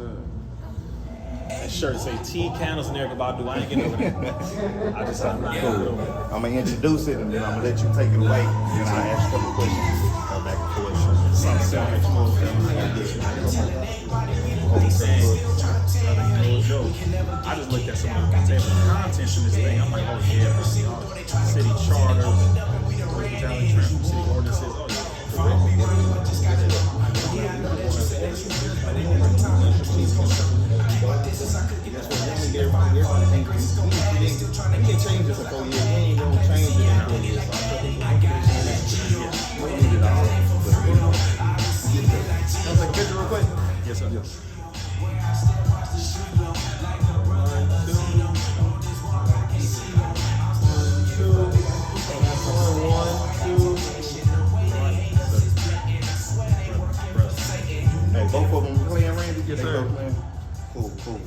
sir. That shirt say tea, candles, and Erica Badu. I ain't getting over that. I'm not Cool. I'm gonna introduce it and then I'm gonna let you take it away. And I'll ask a couple questions. Go back and forth. I just looked at some of the contents in this thing. I'm like, oh yeah, city charters, hospitality, city ordinances. Oh yes, sir. Hey, both of them playing, Randy? Yes, sir. Cool.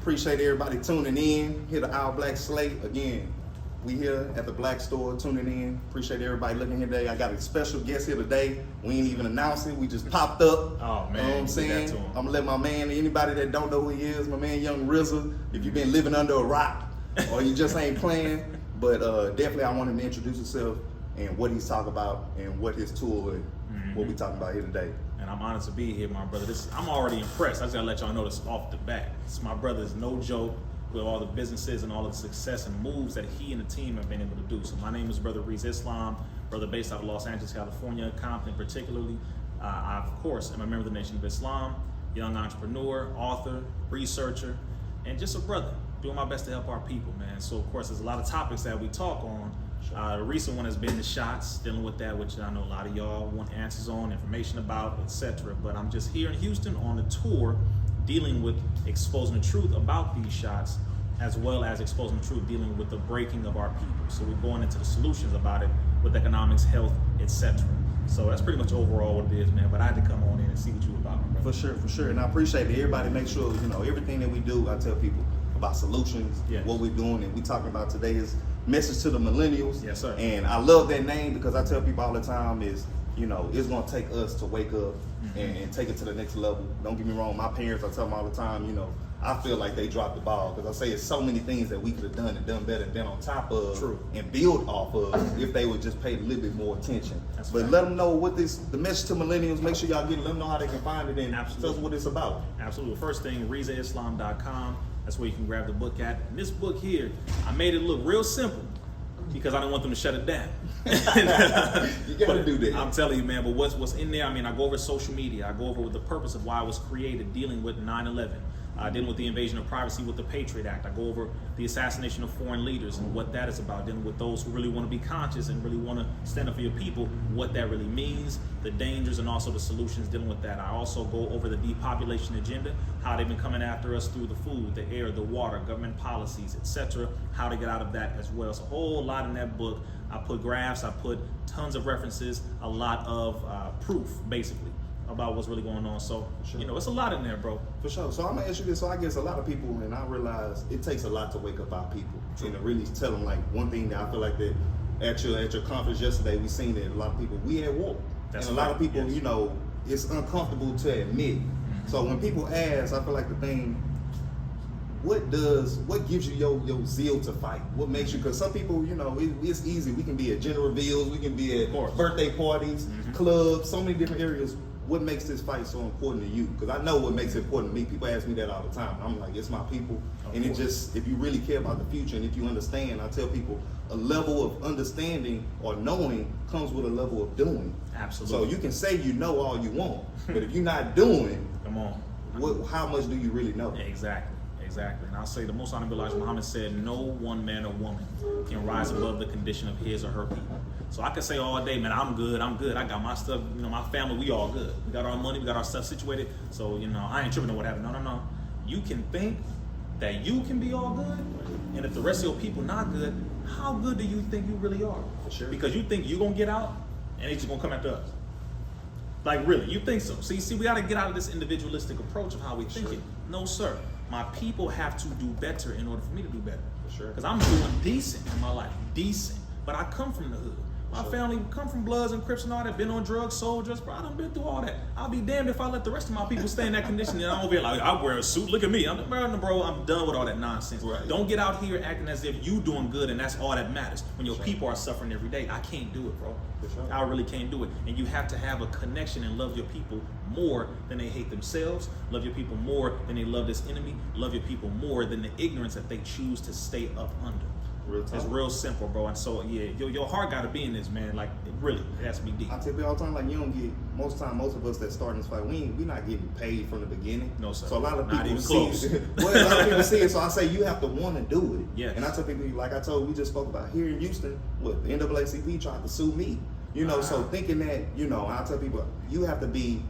Appreciate everybody tuning in. Here the All Black Slate. Again, we here at the Black Store tuning in. Appreciate everybody looking here today. I got a special guest here today. We ain't even announced it. We just popped up. Oh, man. You know what I'm saying? I'm going to let my man, anybody that don't know who he is, my man Young Rizza, if you've been living under a rock or you just ain't playing, but definitely I want him to introduce himself and what he's talking about and what his tool is, what we talking about here today. And I'm honored to be here, my brother. I'm already impressed. I just gotta let y'all know this off the bat. My brother is no joke with all the businesses and all the success and moves that he and the team have been able to do. So my name is Brother Rizza Islam, brother based out of Los Angeles, California, Compton particularly. I, of course, am a member of the Nation of Islam, young entrepreneur, author, researcher, and just a brother, doing my best to help our people, man. So, of course, there's a lot of topics that we talk on. The recent one has been the shots, dealing with that, which I know a lot of y'all want answers on, information about, etc. But I'm just here in Houston on a tour dealing with exposing the truth about these shots, as well as exposing the truth dealing with the breaking of our people. So we're going into the solutions about it with economics, health, etc. So that's pretty much overall what it is, man. But I had to come on in and see what you about, bro. For sure. And I appreciate it. Everybody make sure, everything that we do, I tell people about solutions, what we're doing, and we talking about today is message to the millennials. Yes, sir. And I love that name because I tell people all the time is, it's gonna take us to wake up and take it to the next level. Don't get me wrong, my parents, I tell them all the time, I feel like they dropped the ball because I say it's so many things that we could have done and done better and been on top of and build off of if they would just pay a little bit more attention. But let them know what the message to millennials, make sure y'all get it, let them know how they can find it and tell us what it's about. Absolutely. First thing, RizzaIslam.com. That's where you can grab the book at. And this book here, I made it look real simple because I don't want them to shut it down. You gotta do that. I'm telling you, man, but what's in there, I go over social media. I go over with the purpose of why it was created, dealing with 9/11. Dealing with the invasion of privacy with the Patriot Act. I go over the assassination of foreign leaders and what that is about, dealing with those who really want to be conscious and really want to stand up for your people, what that really means, the dangers and also the solutions dealing with that. I also go over the depopulation agenda, how they've been coming after us through the food, the air, the water, government policies, etc., how to get out of that as well. It's a whole lot in that book. I put graphs, I put tons of references, a lot of proof, basically, about what's really going on. So, it's a lot in there, bro. For sure. So I'm gonna ask you this. So I guess a lot of people, and I realize it takes a lot to wake up our people and to really tell them, like, one thing that I feel like that at your conference yesterday, we seen that a lot of people, we at war. And a lot of people, it's uncomfortable to admit. So when people ask, I feel like the thing, what gives you your zeal to fight? What makes you, because some people, it's easy. We can be at gender reveals, we can be at birthday parties, clubs, so many different areas. What makes this fight so important to you? Because I know what makes it important to me. People ask me that all the time. I'm like, it's my people. And it just, if you really care about the future and if you understand, I tell people a level of understanding or knowing comes with a level of doing. Absolutely. So you can say you know all you want, but if you're not doing, come on, how much do you really know? Exactly. And I'll say the Most Honorable Elijah Muhammad said, no one man or woman can rise above the condition of his or her people. So I could say all day, man, I'm good. I got my stuff, my family, we all good. We got our money, we got our stuff situated. So, I ain't tripping on what happened. No. You can think that you can be all good, and if the rest of your people not good, how good do you think you really are? For sure. Because you think you're going to get out, and it's just going to come after us. Like, really, you think so? See, we got to get out of this individualistic approach of how we think it. No, sir. My people have to do better in order for me to do better. For sure. Because I'm doing decent in my life, decent. But I come from the hood. My family come from Bloods and Crips and all that, been on drugs, soldiers, bro. I done been through all that. I'll be damned if I let the rest of my people stay in that condition and I'm over here like, I wear a suit, look at me. Bro, I'm done with all that nonsense. Right. Don't get out here acting as if you doing good and that's all that matters. When your people are suffering every day, I can't do it, bro. I really can't do it. And you have to have a connection and love your people more than they hate themselves. Love your people more than they love this enemy. Love your people more than the ignorance that they choose to stay up under. It's real simple, bro. And so, yeah, your heart got to be in this, man. Like, it has to be deep. I tell people all the time, like, you don't get, most of us that start in this fight, we not getting paid from the beginning. No, sir. So a lot of people not even close. Well, a lot of people see it, so I say you have to want to do it. Yes. And I tell people, like I told, we just spoke about here in Houston, the NAACP tried to sue me. So thinking that, I tell people, you have to be,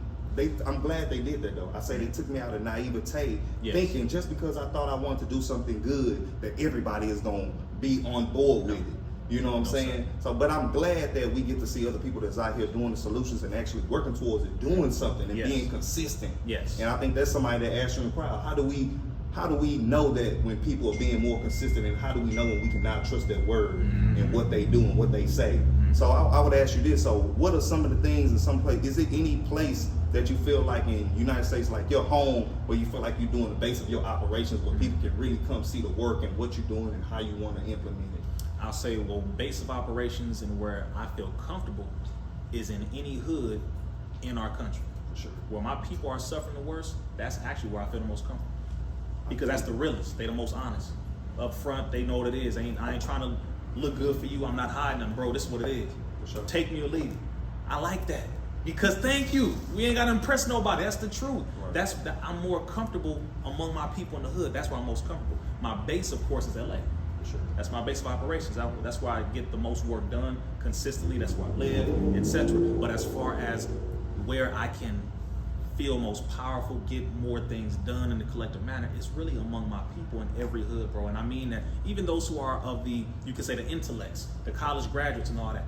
I'm glad they did that though. I say they took me out of naivete, thinking just because I thought I wanted to do something good, that everybody is going to be on board with it. You know what I'm saying? Sir. So, but I'm glad that we get to see other people that's out here doing the solutions and actually working towards it, doing something and being consistent. Yes. And I think that's somebody that asked you in the crowd, how do we know that when people are being more consistent, and how do we know when we can now trust their word and what they do and what they say? So I would ask you this. So what are some of the things in some place? Is it any place that you feel like in United States, like your home, where you feel like you're doing the base of your operations, where people can really come see the work and what you're doing and how you want to implement it? I'll say, well, base of operations and where I feel comfortable is in any hood in our country. For sure. Where my people are suffering the worst, that's actually where I feel the most comfortable. Because that's the realest. They the most honest. Up front, they know what it is. I ain't trying to look good for you. I'm not hiding them, bro. This is what it is. For sure. Take me or leave me. I like that. Because thank you. We ain't got to impress nobody. That's the truth. Right. I'm more comfortable among my people in the hood. That's where I'm most comfortable. My base, of course, is LA. Sure. That's my base of operations. That's where I get the most work done consistently. That's where I live, etc. But as far as where I can feel most powerful, get more things done in the collective manner, it's really among my people in every hood, bro. And I mean that even those who are of the, you could say the intellects, the college graduates and all that,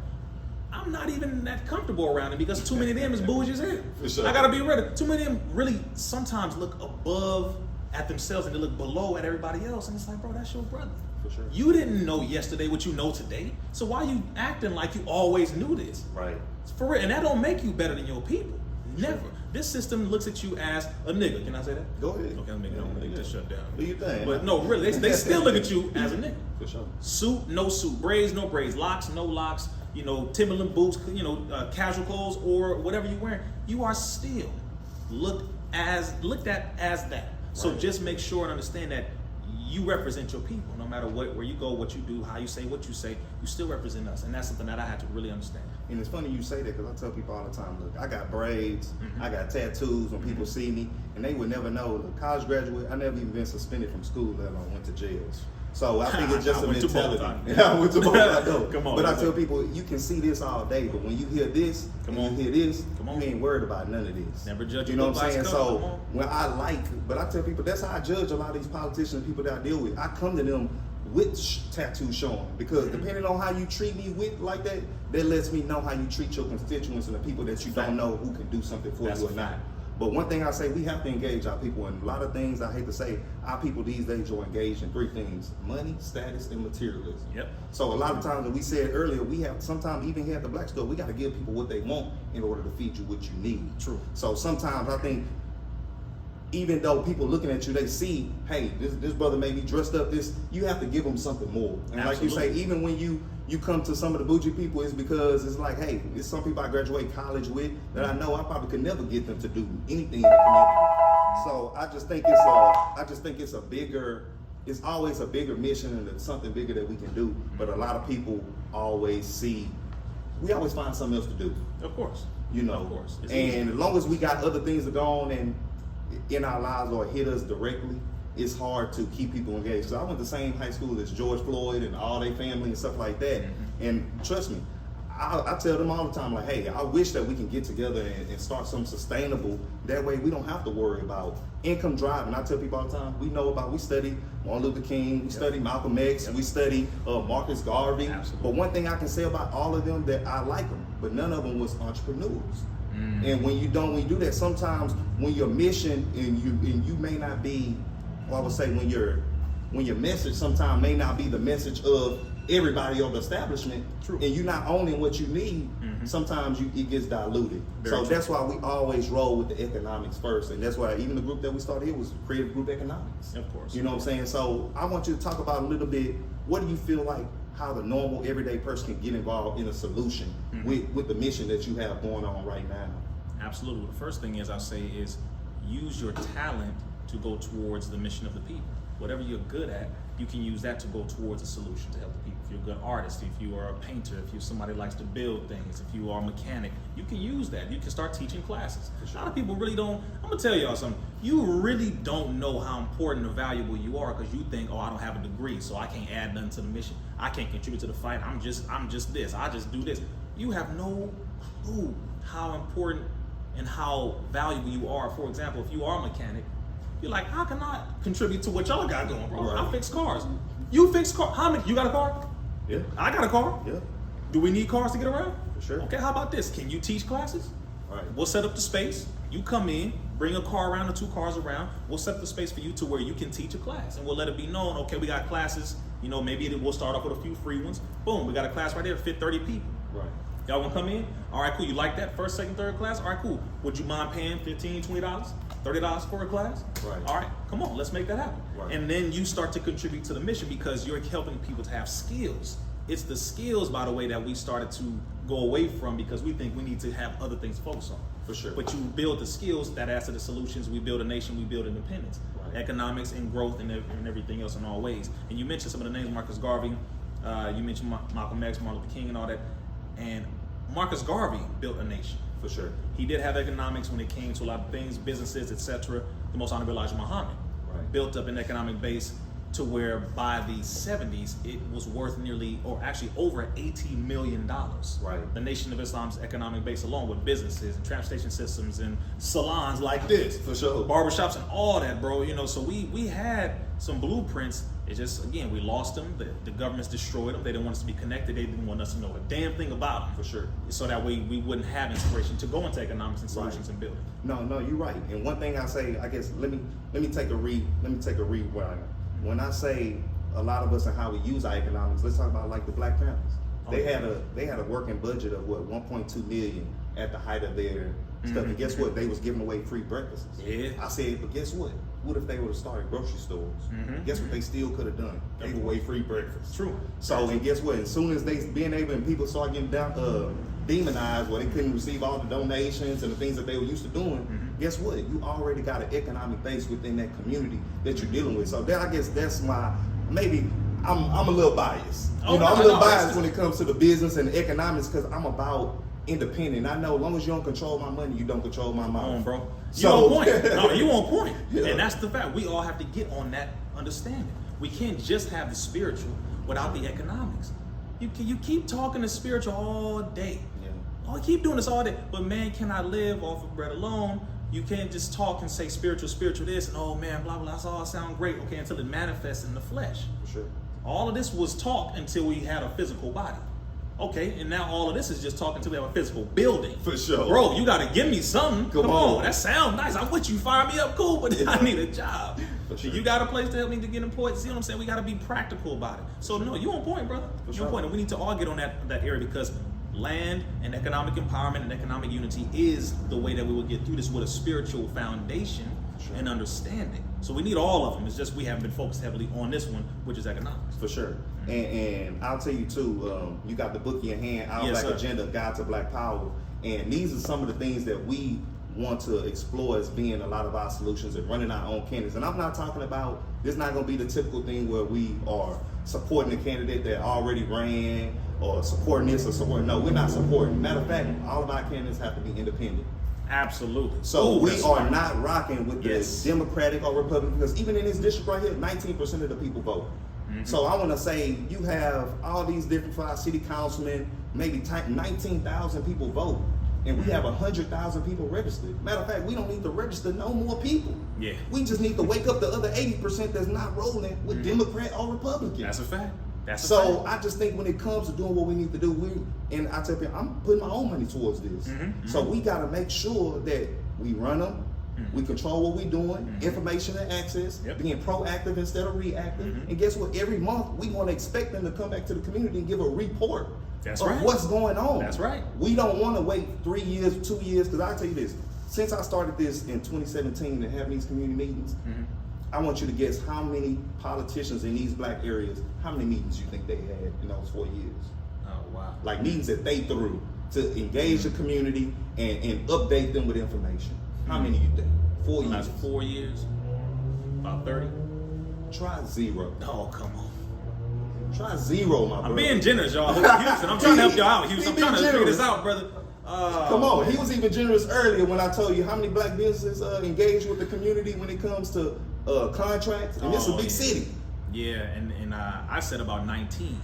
I'm not even that comfortable around it because too many of them is bougie as hell. Sure. I gotta be real. Too many of them really sometimes look above at themselves and they look below at everybody else. And it's like, bro, that's your brother. For sure. You didn't know yesterday what you know today. So why you acting like you always knew this? Right. For real. And that don't make you better than your people. Never. This system looks at you as a nigga. Can I say that? Go ahead. Okay, I'm making just shut down. Do you think? But no, really, they still look at you as a nigga. For sure. Suit, no suit. Braids, no braids. Locks, no locks. Timberland boots, casual clothes or whatever you're wearing. You are still looked at as that. So just make sure and understand that you represent your people. No matter where you go, what you do, how you say what you say, you still represent us. And that's something that I had to really understand. And it's funny you say that because I tell people all the time, look, I got braids, I got tattoos when people see me, and they would never know. Look, college graduate, I never even been suspended from school, let alone went to jails. So I think it's just a mentality. I went to both. I know. Come on, but I tell people, you can see this all day, but when you hear this, you hear this, you ain't worried about none of this. Never judge. You know what I'm saying? So when but I tell people, that's how I judge a lot of these politicians and people that I deal with. I come to them with tattoos showing, because depending on how you treat me with like that, that lets me know how you treat your constituents and the people that you don't know who can do something for you or not. But one thing I say, we have to engage our people, and a lot of things I hate to say, our people these days are engaged in three things: money, status, and materialism. Yep. So a lot of times, as we said earlier, we have sometimes even here at the Black Store, we got to give people what they want in order to feed you what you need. True. So sometimes I think, even though people looking at you, they see, hey, this brother may be dressed up this, you have to give them something more. And like you say, even when you come to some of the bougie people, it's because it's like, hey, it's some people I graduate college with that I know I probably could never get them to do anything in the community. So I just think it's always a bigger mission, and it's something bigger that we can do. But a lot of people we always find something else to do. Of course. Of course. And as long as we got other things to go on and in our lives or hit us directly, it's hard to keep people engaged. So I went to the same high school as George Floyd and all their family and stuff like that. And trust me, I tell them all the time, like, hey, I wish that we can get together and start something sustainable. That way we don't have to worry about income driving. I tell people all the time, we study Martin Luther King, we study Malcolm X, we study Marcus Garvey. Absolutely. But one thing I can say about all of them, that I like them, but none of them was entrepreneurs. And when you do that, sometimes when your mission and you may not be, I would say when your message sometimes may not be the message of everybody or the establishment, True. and you're not owning what you need, sometimes it gets diluted. Very true. That's why we always roll with the economics first, and that's why even the group that we started here was Creative Group Economics. Of course. You know what I'm saying? So I want you to talk about a little bit, what do you feel like how the normal everyday person can get involved in a solution with the mission that you have going on right now? Absolutely. The first thing is I say is use your talent to go towards the mission of the people. Whatever you're good at, you can use that to go towards a solution to help the people. If you're a good artist, if you are a painter, if you're somebody who likes to build things, if you are a mechanic, you can use that. You can start teaching classes. Sure. A lot of people really don't, I'm gonna tell y'all something, you really don't know how important or valuable you are because you think, oh, I don't have a degree, so I can't add nothing to the mission. I can't contribute to the fight. I'm just this, I just do this. You have no clue how important and how valuable you are. For example, if you are a mechanic, you're like, how can I contribute to what y'all got going, bro? Right. I fix cars. You fix cars. How many? You got a car? Yeah. I got a car. Yeah. Do we need cars to get around? For sure. Okay, how about this? Can you teach classes? Right. We'll set up the space. You come in, bring a car around or 2 cars around. We'll set up the space for you to where you can teach a class. And we'll let it be known, okay, we got classes. You know, maybe we'll start off with a few free ones. Boom, we got a class right there, fit 30 people. Right. Y'all wanna come in? All right, cool. You like that first, second, third class? All right, cool. Would you mind paying $15, $20, $30 for a class? Right. All right, come on, let's make that happen. Right. And then you start to contribute to the mission because you're helping people to have skills. It's the skills, by the way, that we started to go away from because we think we need to have other things to focus on. For sure. But you build the skills that adds to the solutions. We build a nation, we build independence. Right. Economics and growth and everything else in all ways. And you mentioned some of the names, Marcus Garvey, you mentioned Malcolm X, Martin Luther King and all that. And Marcus Garvey built a nation. For sure. He did have economics when it came to a lot of things, businesses, etc. The most honorable Elijah Muhammad built up an economic base to where by the 70s it was worth nearly, or actually over $80 million. Right. The Nation of Islam's economic base, along with businesses and transportation systems and salons like this, For sure. barbershops and all that, bro. You know, so we had some blueprints. It's just, again, we lost them. The governments destroyed them. They didn't want us to be connected. They didn't want us to know a damn thing about them. For sure. So that way we wouldn't have inspiration to go into economics and solutions Right. and building. No, you're right. And one thing I say, I guess, let me take a rewind. When I say a lot of us and how we use our economics, let's talk about like the Black Panthers. They had a working budget of what 1.2 million at the height of their stuff. And guess what? They was giving away free breakfasts. Yeah. I said, but guess what? What if they would have started grocery stores? Guess what they still could have done? Gave away free breakfast. True. So, and guess what? As soon as they being able and people start getting demonized where they couldn't receive all the donations and the things that they were used to doing, guess what? You already got an economic base within that community that you're dealing with. So I guess that's my, maybe I'm a little biased. I'm a little biased when it comes to the business and the economics because I'm about independent. I know as long as you don't control my money, you don't control my mouth. Come on, bro. You So- on point. No, you on point. Yeah. And that's the fact. We all have to get on that understanding. We can't just have the spiritual without the economics. You keep talking the spiritual all day. Yeah. Oh, keep doing this all day. But man cannot live off of bread alone. You can't just talk and say spiritual this, and oh man, blah, blah, that's all sound great. Okay, until it manifests in the flesh. For sure. All of this was talk until we had a physical body. Okay, and now all of this is just talking until we have a physical building. For sure. Bro, you gotta give me something. Come Come on. on, that sounds nice. I'm with you, fire me up, cool, but I need a job. For sure. You got a place to help me to get employed. See what I'm saying? We gotta be practical about it. So no, you on point, brother. For You sure. on point. And we need to all get on that area because land and economic empowerment and economic unity is the way that we will get through this with a spiritual foundation Sure. and understanding. So we need all of them. It's just we haven't been focused heavily on this one, which is economics. For sure. And I'll tell you too, you got the book in your hand, Our Yes, Black sir. Agenda, Guide to Black Power. And these are some of the things that we want to explore as being a lot of our solutions and running our own candidates. And I'm not talking about, this is not going to be the typical thing where we are supporting a candidate that already ran or supporting this or supporting. No, we're not supporting. Matter of fact, all of our candidates have to be independent. Absolutely. So Ooh, we that's are smart. not rocking with Yes. the Democratic or Republican, because even in this district right here, 19% of the people vote. So I want to say you have all these different for our city councilmen, maybe 19,000 people vote, and we have 100,000 people registered. Matter of fact, we don't need to register no more people. Yeah. We just need to wake up the other 80% that's not rolling with Democrat or Republican. That's a fact. That's a So fact. I just think when it comes to doing what we need to do, and I tell people, I'm putting my own money towards this. So we got to make sure that we run them, We control what we're doing, information and access, being proactive instead of reactive. And guess what? Every month, we want to expect them to come back to the community and give a report of what's going on. That's right. We don't want to wait 3 years, 2 years, because I'll tell you this. Since I started this in 2017 and having these community meetings, I want you to guess how many politicians in these black areas, how many meetings you think they had in those 4 years? Oh, wow. Like meetings that they threw to engage the community and update them with information. How many you think? 4 years. Last 4 years? About 30? Try 0. Oh, come on. Try 0, my brother. I'm being generous, y'all. Houston, I'm trying to help y'all out, Houston. I'm trying to figure this out, brother. Come on, he was even generous earlier when I told you how many black businesses engage with the community when it comes to contracts, and it's a big city. Yeah, and I said about 19.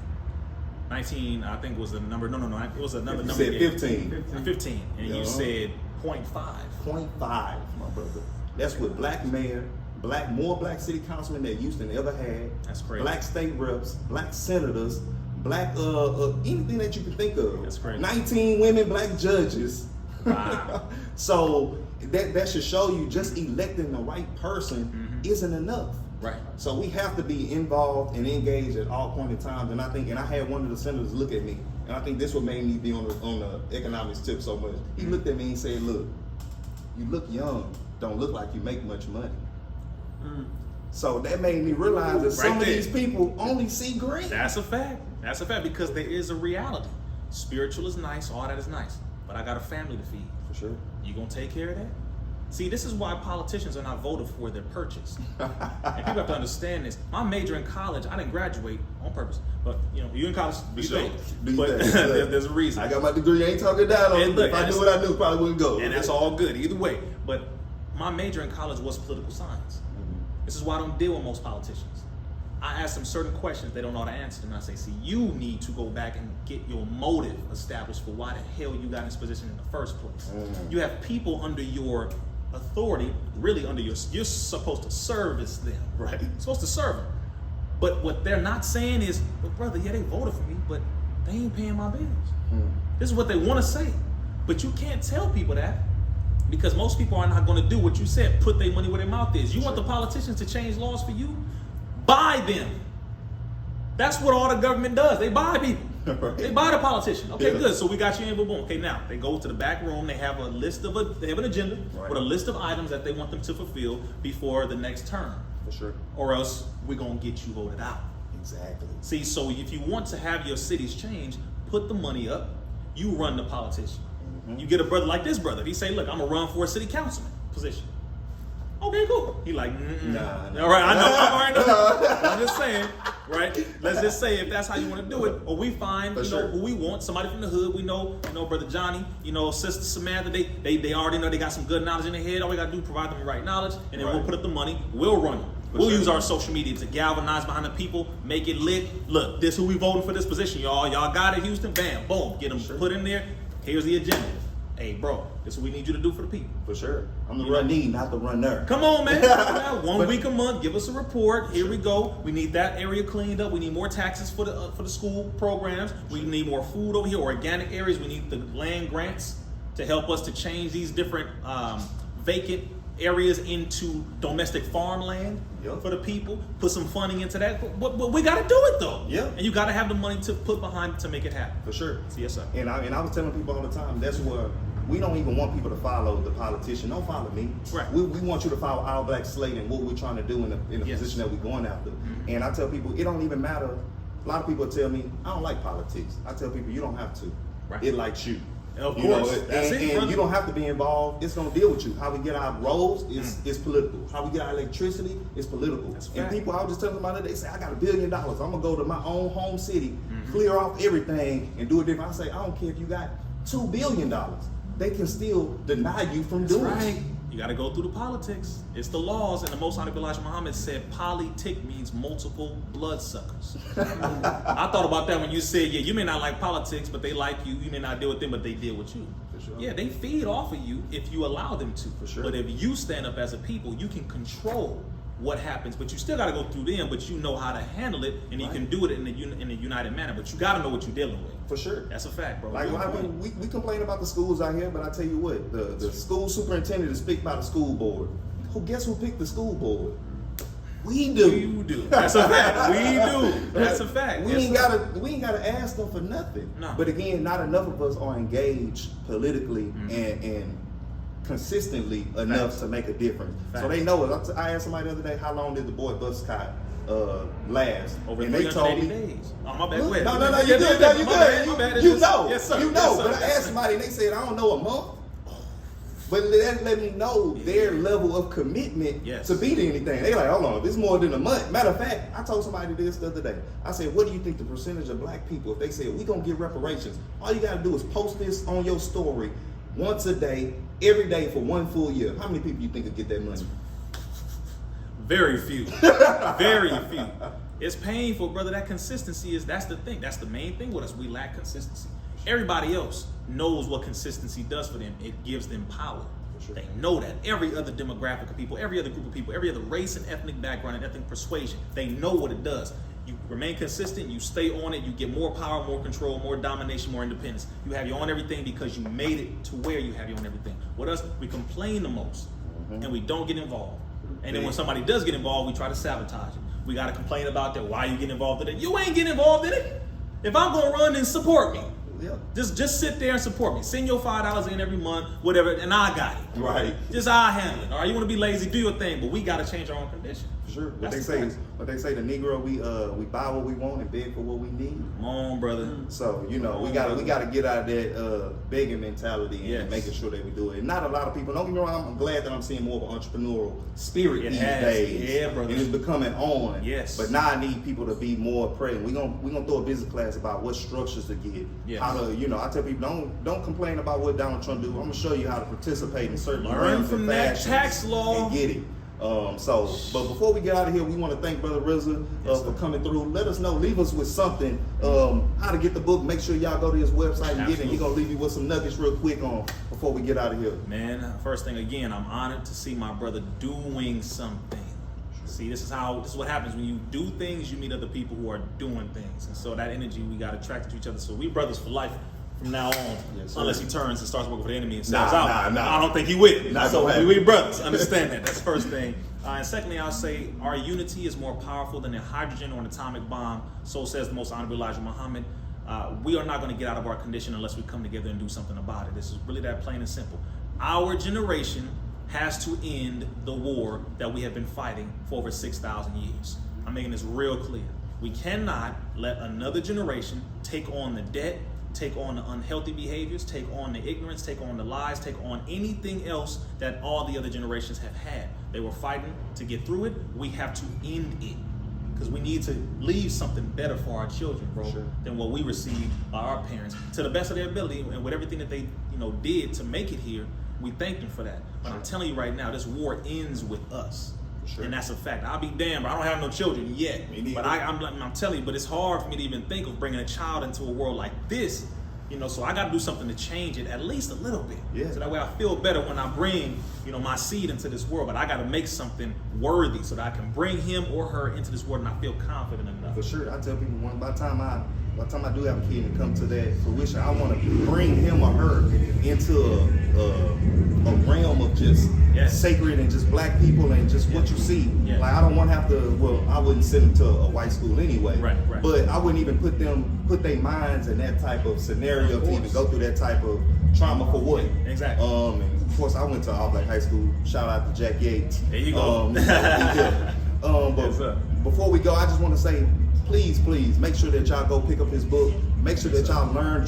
19, I think was the number. No, it was another number. You said 15. 15, and you said 0.5. 0.5, my brother. That's what more black city councilmen that Houston ever had. That's crazy. Black state reps, black senators, black anything that you can think of. That's crazy. 19 women, black judges. Wow. So that should show you just electing the right person isn't enough. Right. So we have to be involved and engaged at all point in times. And I had one of the senators look at me, and I think this what made me be on the economics tip so much. He looked at me and said, "Look, you look young. Don't look like you make much money." So that made me realize that some of these people only see green. That's a fact. That's a fact, because there is a reality. Spiritual is nice, all that is nice, but I got a family to feed. For sure. You gonna take care of that? See, this is why politicians are not voted for, they're purchased. And people have to understand this. My major in college, I didn't graduate on purpose. But, you in college, do you think? But there's a reason. I got my degree, I ain't talking down on it. If I knew what I knew, probably wouldn't go. And that's all good, either way. But my major in college was political science. This is why I don't deal with most politicians. I ask them certain questions, they don't know how to answer them. And I say, see, you need to go back and get your motive established for why the hell you got in this position in the first place. You have people under your authority, really under you're supposed to service them, right? You're supposed to serve them. But what they're not saying is, well, brother, yeah, they voted for me, but they ain't paying my bills. This is what they want to say. But you can't tell people that, because most people are not going to do what you said, put their money where their mouth is. You want the politicians to change laws for you? Buy them. That's what all the government does. They buy people. They buy the politician. Okay, good. So we got you in, boom, boom. Okay, now they go to the back room. They have they have an agenda with a list of items that they want them to fulfill before the next term. For sure. Or else we're gonna get you voted out. Exactly. See, so if you want to have your cities change, put the money up. You run the politician. You get a brother like this brother. He say, look, I'm gonna run for a city councilman position. Okay, cool. He like, Nah. All right, I know. I'm just saying, right? Let's just say if that's how you want to do it, or we find, know, who we want, somebody from the hood. We know, brother Johnny, Sister Samantha. They already know they got some good knowledge in their head. All we gotta do is provide them the right knowledge, and then we'll put up the money. We'll run them. We'll use our social media to galvanize behind the people, make it lit. Look, this who we voting for this position, y'all. Y'all got it, Houston. Bam, boom, get them put in there. Here's the agenda. Hey, bro, this is what we need you to do for the people. For sure. I'm the runnee, not the runner. Come on, man. 1 week a month, give us a report. Here we go. We need that area cleaned up. We need more taxes for the school programs. We need more food over here, organic areas. We need the land grants to help us to change these different vacant areas into domestic farmland for the people. Put some funding into that. But we got to do it, though. Yeah. And you got to have the money to put behind to make it happen. For sure. Yes, sir. And I was telling people all the time, that's where we don't even want people to follow the politician. Don't follow me. Right. We want you to follow our Black Slate and what we're trying to do in the position that we're going after. And I tell people, it don't even matter. A lot of people tell me, I don't like politics. I tell people, you don't have to. Right. It likes you. Of course. And you don't have to be involved. It's going to deal with you. How we get our roads is political. How we get our electricity is political. And people, I was just telling them about it, they say, I got $1 billion. I'm going to go to my own home city, clear off everything, and do it different. I say, I don't care if you got $2 billion. They can still deny you from doing it. You got to go through the politics. It's the laws. And the Most Honorable Elijah Muhammad said, politic means multiple bloodsuckers. I thought about that when you said, yeah, you may not like politics, but they like you. You may not deal with them, but they deal with you. For sure. Yeah, they feed off of you if you allow them to. For sure. But if you stand up as a people, you can control what happens, but you still got to go through them, but you know how to handle it, and you can do it in a united manner, but you got to know what you're dealing with. For sure. That's a fact, bro. Like, we complain about the schools out here, but I tell you what, the school superintendent is picked by the school board. Guess who picked the school board? We do. You do. That's a fact. We do. That's a fact. We ain't gotta ask them for nothing. No. But again, not enough of us are engaged politically and consistently enough to make a difference. So they know it. I asked somebody the other day, how long did the boy bus cot last? Over and 380 days. Oh, my bad. No, Wait. you good. No, you good. You know. Yes, sir. You know. But I asked somebody and they said, I don't know, a month. But that let me know their level of commitment to beat anything. They like, hold on, this is more than a month. Matter of fact, I told somebody this the other day. I said, what do you think the percentage of black people, if they said, we gonna get reparations, all you gotta do is post this on your story once a day, every day for 1 full year. How many people you think would get that money? Very few. Very few. It's painful, brother. That consistency that's the thing. That's the main thing with us. We lack consistency. Everybody else knows what consistency does for them. It gives them power. Sure. They know that. Every other demographic of people, every other group of people, every other race and ethnic background and ethnic persuasion, they know what it does. You remain consistent, you stay on it, you get more power, more control, more domination, more independence. You have your own everything because you made it to where you have your own everything. With us, we complain the most and we don't get involved. And then when somebody does get involved, we try to sabotage it. We got to complain about that. Why you getting involved in it? You ain't getting involved in it. If I'm going to run, then support me. Yeah. Just sit there and support me. Send your $5 in every month, whatever, and I got it. Right. Just I handle it. All right. You want to be lazy, do your thing, but we got to change our own condition. For sure. What they say, the Negro, we buy what we want and beg for what we need. Come on, brother. So we gotta get out of that begging mentality and making sure that we do it. And not a lot of people. Don't get me wrong. I'm glad that I'm seeing more of an entrepreneurial spirit these days. Yeah, brother. And it's becoming on. Yes. But now I need people to be more present. We're gonna throw a business class about what structures to get. Yes. How to, I tell people don't complain about what Donald Trump do. I'm gonna show you how to participate in certain learn from that tax law and get it. But before we get out of here, we want to thank Brother Rizza for coming through. Let us know, leave us with something, how to get the book. Make sure y'all go to his website and get it. He's going to leave you with some nuggets real quick before we get out of here. Man, first thing again, I'm honored to see my brother doing something. See, this is what happens when you do things, you meet other people who are doing things. And so that energy, we got attracted to each other. So we brothers for life. From now on, unless he turns and starts working for the enemy and sells out. I don't think he will. So we brothers. Understand that. That's the first thing. And secondly, I'll say our unity is more powerful than a hydrogen or an atomic bomb. So says the most honorable Elijah Muhammad. We are not going to get out of our condition unless we come together and do something about it. This is really that plain and simple. Our generation has to end the war that we have been fighting for over 6,000 years. I'm making this real clear. We cannot let another generation take on the debt, take on the unhealthy behaviors, take on the ignorance, take on the lies, take on anything else that all the other generations have had. They were fighting to get through it. We have to end it because we need to leave something better for our children, bro, than what we received by our parents. To the best of their ability and with everything that they did to make it here, we thank them for that. But I'm telling you right now, this war ends with us. Sure. And that's a fact. I'll be damned, but I don't have no children yet. But I'm telling you, but it's hard for me to even think of bringing a child into a world like this. So I got to do something to change it at least a little bit. Yeah. So that way I feel better when I bring, my seed into this world. But I got to make something worthy so that I can bring him or her into this world and I feel confident enough. For sure. I tell people by the time I do have a kid and come to that fruition, I want to bring him or her into a realm of just sacred and just black people and just what you see. Yeah. Like I don't want to have to. I wouldn't send them to a white school anyway. Right. But I wouldn't even put their minds in that type of scenario to even go through that type of trauma for what. Exactly. And of course, I went to all black high school. Shout out to Jack Yates. There you go. But before we go, I just want to say, please, make sure that y'all go pick up his book. Make sure that y'all learn,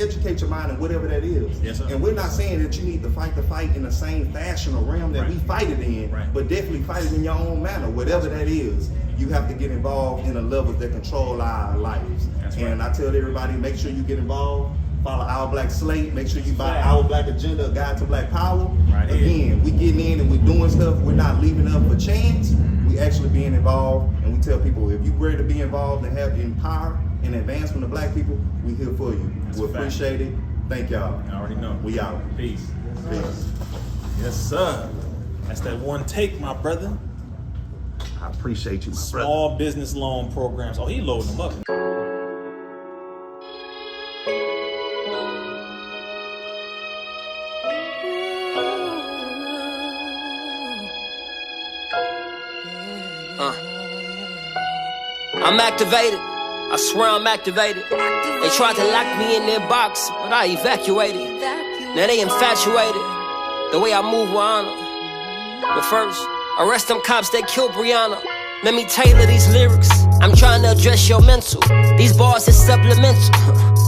educate your mind in whatever that is. Yes, sir. And we're not saying that you need to fight the fight in the same fashion or realm that we fight it in, but definitely fight it in your own manner. Whatever that is, you have to get involved in a level that control our lives. And I tell everybody, make sure you get involved. Follow Our Black Slate. Make sure you buy Our Black Agenda, A Guide to Black Power. Again, we getting in and we're doing stuff. We're not leaving up for chance. We actually being involved. And we tell people, if you're ready to be involved and have empower and advancement of black people, we here for you. We appreciate it. Thank y'all. I already know. We out. Peace. Yes, sir. That's that one take, my brother. I appreciate you, my brother. Small business loan programs. Oh, he loading them up. I'm activated. I swear I'm activated. They tried to lock me in their box, but I evacuated. Now they infatuated. The way I move with honor. But first, arrest them cops that killed Brianna. Let me tailor these lyrics. I'm trying to address your mental. These bars is supplemental.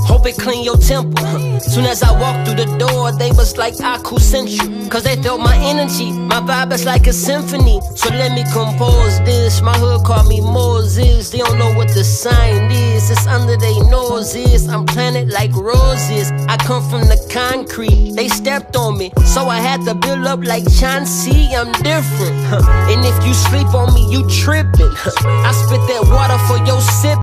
Hope it clean your temple. Soon as I walked through the door, they was like Aku sent you. Cause they felt my energy. My vibe is like a symphony. So let me compose this. My hood call me Moses. They don't know what the sign is. It's under their noses. I'm planted like roses. I come from the concrete. They stepped on me. So I had to build up like Chauncey. I'm different. And if you sleep on me, you tripping. I spit that water for your sip.